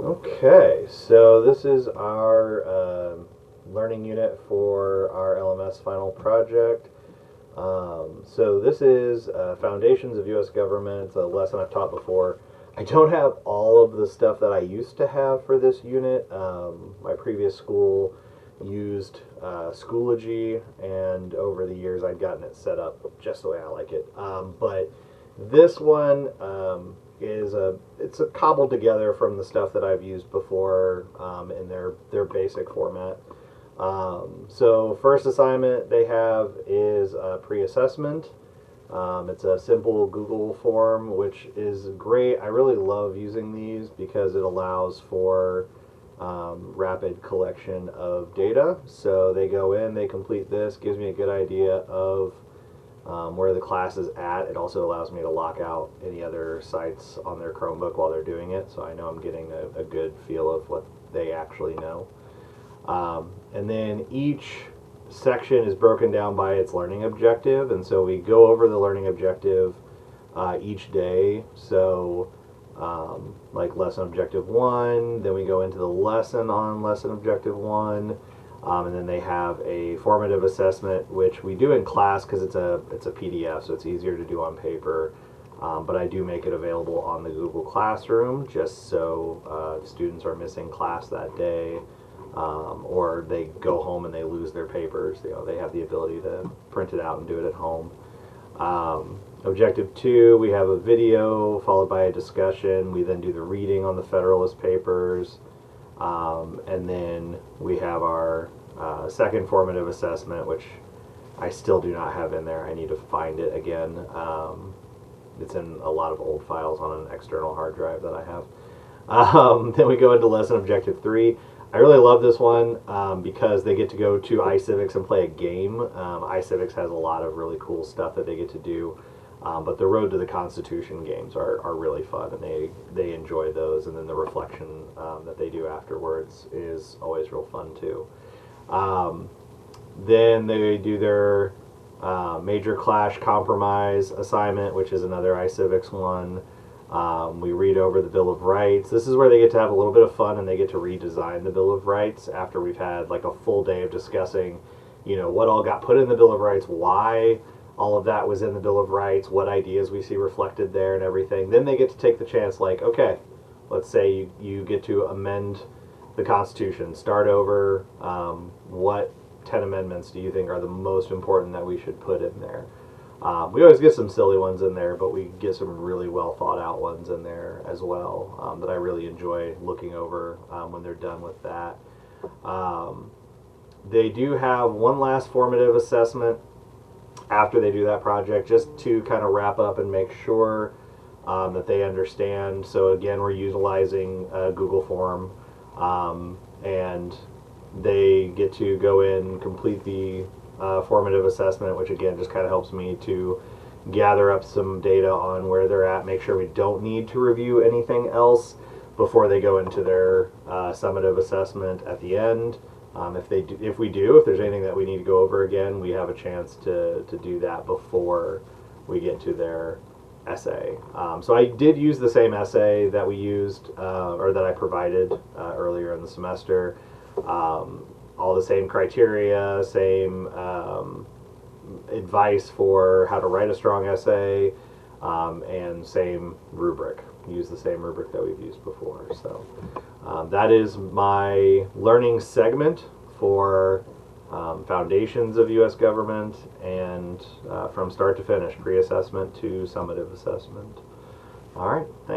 Okay, so this is our learning unit for our LMS Final Project. So this is Foundations of U.S. Government. It's a lesson I've taught before. I don't have all of the stuff that I used to have for this unit. My previous school used Schoology, and over the years I'd gotten it set up just the way I like it. But this one it's a cobbled together from the stuff that I've used before in their basic format. So first assignment they have is a pre-assessment. It's a simple Google form, which is great. I really love using these because it allows for rapid collection of data. So they go in, they complete this, gives me a good idea of where the class is at. It also allows me to lock out any other sites on their Chromebook while they're doing it, so I know I'm getting a good feel of what they actually know. And then each section is broken down by its learning objective, and so we go over the learning objective each day. So like lesson objective 1, then we go into the lesson on lesson objective 1, and then they have a formative assessment, which we do in class because it's a PDF, so it's easier to do on paper. But I do make it available on the Google Classroom just so students are missing class that day, or they go home and they lose their papers. They have the ability to print it out and do it at home. Objective 2, we have a video followed by a discussion. We then do the reading on the Federalist Papers. And then we have our second formative assessment, which I still do not have in there. I need to find it again. It's in a lot of old files on an external hard drive that I have. Then we go into lesson objective 3. I really love this one because they get to go to iCivics and play a game. iCivics has a lot of really cool stuff that they get to do. But the Road to the Constitution games are really fun, and they enjoy those. And then the reflection that they do afterwards is always real fun too. Then they do their Major Clash Compromise assignment, which is another iCivics one. We read over the Bill of Rights. This is where they get to have a little bit of fun, and they get to redesign the Bill of Rights after we've had like a full day of discussing, what all got put in the Bill of Rights, why all of that was in the Bill of Rights, what ideas we see reflected there and everything. Then they get to take the chance, like, okay, let's say you get to amend the Constitution, start over. What 10 amendments do you think are the most important that we should put in there? We always get some silly ones in there, but we get some really well thought out ones in there as well that I really enjoy looking over when they're done with that. They do have one last formative assessment after they do that project, just to kind of wrap up and make sure that they understand. So again, we're utilizing a Google form, and they get to go in, complete the formative assessment, which again just kind of helps me to gather up some data on where they're at, make sure we don't need to review anything else before they go into their summative assessment at the end. If there's anything that we need to go over again, we have a chance to do that before we get to their essay. So I did use the same essay that we used, or that I provided earlier in the semester. All the same criteria, same advice for how to write a strong essay, and same rubric. Use the same rubric that we've used before. So that is my learning segment for Foundations of U.S. Government, and from start to finish, pre-assessment to summative assessment. All right, thanks.